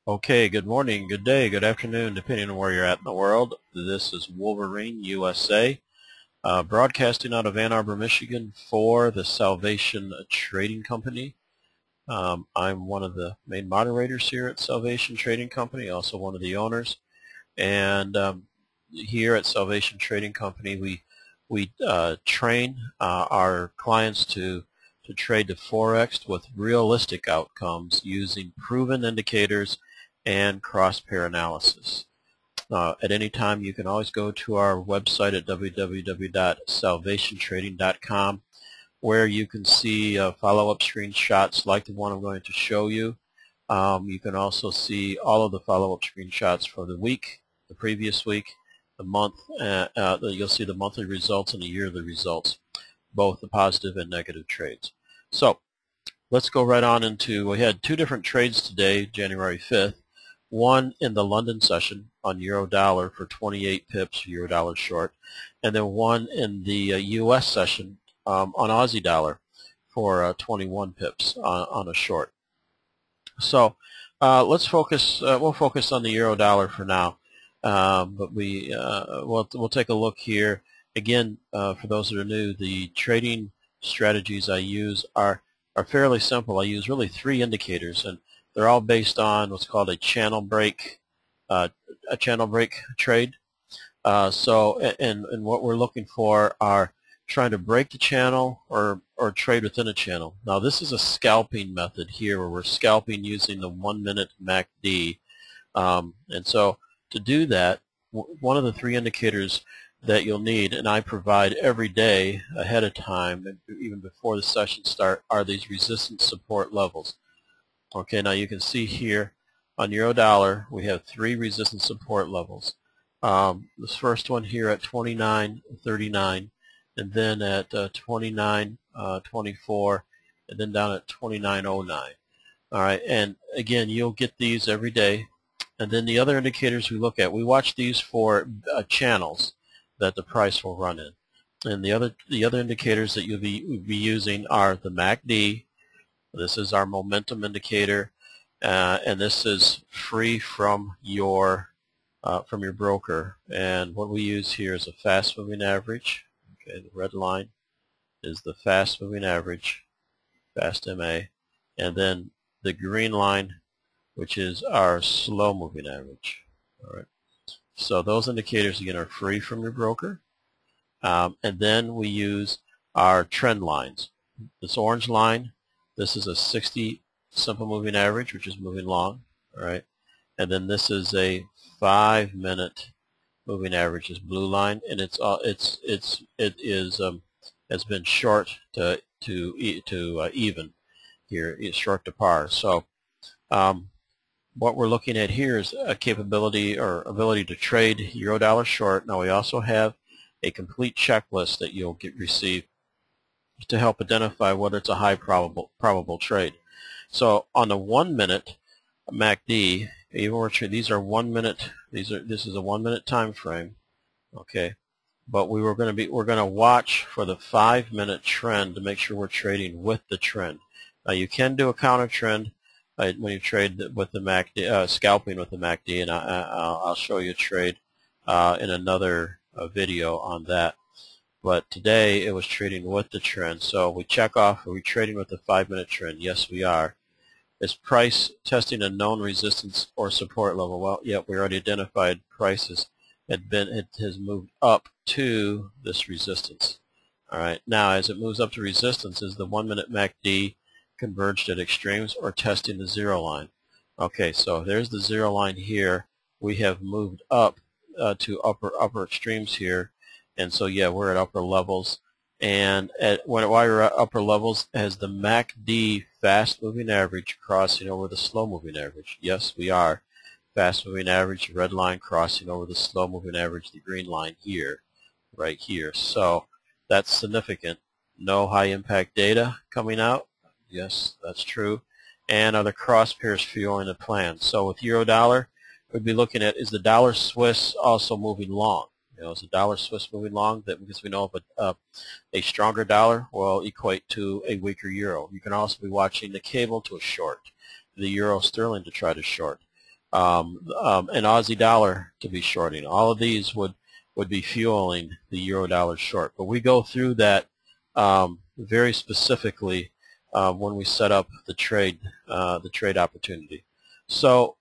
Okay, good morning, good day, good afternoon, depending on where you're at in the world. This is Wolverine, USA, broadcasting out of Ann Arbor, Michigan for the Salvation Trading Company. I'm one of the main moderators here at Salvation Trading Company, also one of the owners. And here at Salvation Trading Company, we train our clients to trade the Forex with realistic outcomes using proven indicators and cross-pair analysis. At any time, you can always go to our website at www.salvationtrading.com, where you can see follow-up screenshots like the one I'm going to show you. You can also see all of the follow-up screenshots for the week, the previous week, the month. You'll see the monthly results and the yearly results, both the positive and negative trades. So let's go right on into, we had two different trades today, January 5th. One in the London session on euro dollar for 28 pips, euro dollar short, and then one in the U.S. session on Aussie dollar for 21 pips on a short. So let's focus. We'll focus on the euro dollar for now, but we'll take a look here again. For those that are new, the trading strategies I use are fairly simple. I use really three indicators, and they're all based on what's called a channel break trade. And what we're looking for are trying to break the channel or trade within a channel. Now this is a scalping method here where we're scalping using the 1 minute MACD. And so to do that, one of the three indicators that you'll need, and I provide every day ahead of time, and even before the session start, are these resistance support levels. Okay, now you can see here on euro dollar we have three resistance support levels. This first one here at 29.39, and then at 29.24, and then down at 29.09. All right, and again, you'll get these every day. And then the other indicators we look at, we watch these for channels that the price will run in. And the other indicators that you'll be using are the MACD. This is our momentum indicator, and this is free from your broker. And what we use here is a fast-moving average. Okay, the red line is the fast-moving average, fast MA, and then the green line, which is our slow-moving average. All right. So those indicators again are free from your broker, and then we use our trend lines. This orange line, this is a 60 simple moving average, which is moving long, all right, and then this is a 5-minute moving average, is blue line, and it has been short to even here, it's short to par. So what we're looking at here is a capability or ability to trade euro dollar short. Now we also have a complete checklist that you'll receive to help identify whether it's a high probable trade. So on the 1 minute MACD, these are 1 minute. This is a 1 minute time frame, okay. But we're going to watch for the 5-minute trend to make sure we're trading with the trend. Now you can do a counter trend when you trade with the MACD, scalping with the MACD, and I'll show you a trade in another video on that. But today it was trading with the trend. So we check off, are we trading with the 5-minute trend? Yes, we are. Is price testing a known resistance or support level? Well, yeah, we already identified prices it has moved up to this resistance. All right. Now, as it moves up to resistance, is the 1 minute MACD converged at extremes or testing the zero line? Okay, so there's the zero line here. We have moved up to upper extremes here. And so, yeah, we're at upper levels. And while we're at upper levels, has the MACD fast-moving average crossing over the slow-moving average? Yes, we are. Fast-moving average, red line crossing over the slow-moving average, the green line here, right here. So that's significant. No high-impact data coming out. Yes, that's true. And are the cross pairs fueling the plan? So with euro dollar, we'd be looking at, is the dollar Swiss also moving long? Is the dollar Swiss moving long? That because we know a stronger dollar will equate to a weaker euro. You can also be watching the cable to a short, the euro sterling to try to short. an Aussie dollar to be shorting. All of these would be fueling the euro dollar short. But we go through that very specifically when we set up the trade opportunity. So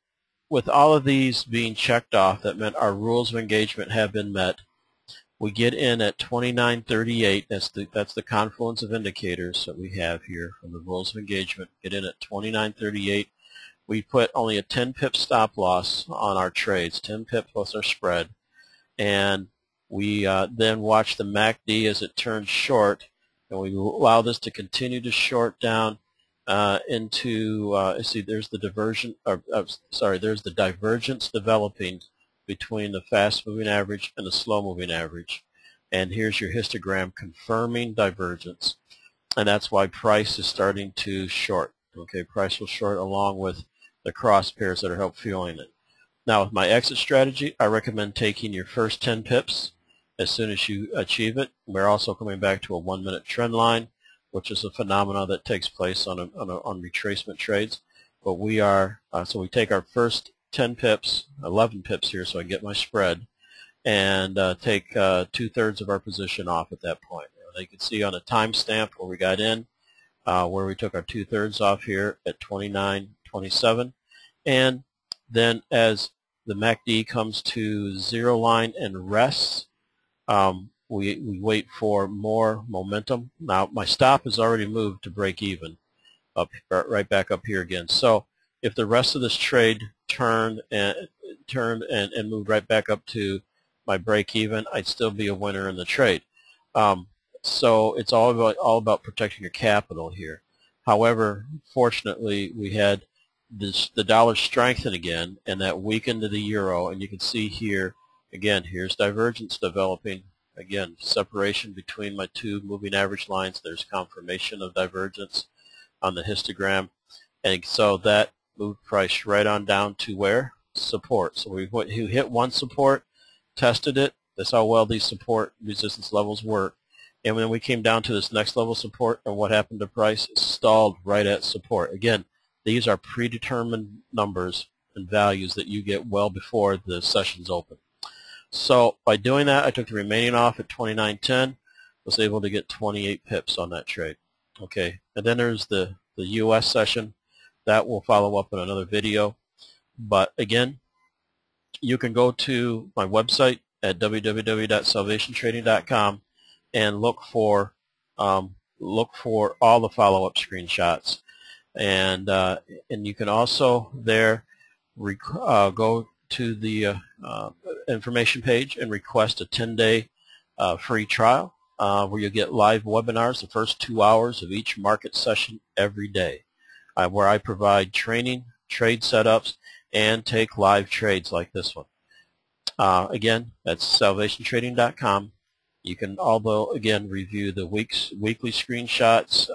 with all of these being checked off, that meant our rules of engagement have been met. We get in at 29.38. That's the confluence of indicators that we have here from the rules of engagement. Get in at 29.38. We put only a 10 pip stop loss on our trades, 10 pip plus our spread, and we then watch the MACD as it turns short, and we allow this to continue to short down into. See, there's the diversion. There's the divergence developing between the fast-moving average and the slow-moving average, and here's your histogram confirming divergence, and that's why price is starting to short. Okay, price will short along with the cross pairs that are help fueling it. Now with my exit strategy, I recommend taking your first 10 pips as soon as you achieve it. We're also coming back to a 1-minute trend line, which is a phenomenon that takes place on retracement trades. But we are, so we take our first 10 pips, 11 pips here so I can get my spread, and take 2/3 of our position off at that point. And you can see on a timestamp where we got in, where we took our 2/3 off here at 29.27, and then as the MACD comes to zero line and rests, we wait for more momentum. Now my stop has already moved to break even, right back up here again. So if the rest of this trade turned and moved right back up to my break even, I'd still be a winner in the trade. So it's all about protecting your capital here. However, fortunately, we had the dollar strengthen again, and that weakened to the euro. And you can see here again. Here's divergence developing. Again, separation between my two moving average lines. There's confirmation of divergence on the histogram, and so that moved price right on down to where? Support. So we hit one support, tested it. That's how well these support resistance levels work. And when we came down to this next level support, and what happened to price? It stalled right at support. Again, these are predetermined numbers and values that you get well before the session's open. So by doing that, I took the remaining off at 29.10, was able to get 28 pips on that trade. Okay, and then there's the U.S. session. That will follow up in another video. But again, you can go to my website at www.salvationtrading.com and look for all the follow-up screenshots, and you can also there go to the information page and request a 10-day free trial where you get live webinars the first 2 hours of each market session every day, where I provide training, trade setups, and take live trades like this one. Again, that's salvationtrading.com. You can again review the weekly screenshots,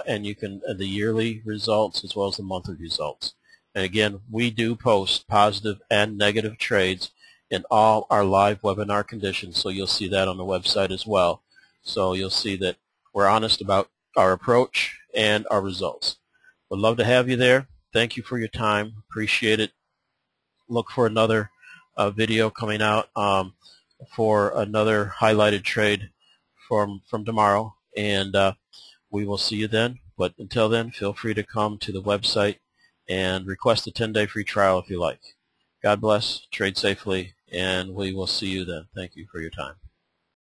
and you can the yearly results as well as the monthly results. And again, we do post positive and negative trades in all our live webinar conditions, so you'll see that on the website as well. So you'll see that we're honest about our approach and our results. Would love to have you there. Thank you for your time. Appreciate it. Look for another video coming out for another highlighted trade from tomorrow, and we will see you then. But until then, feel free to come to the website and request a 10-day free trial if you like. God bless, trade safely, and we will see you then. Thank you for your time.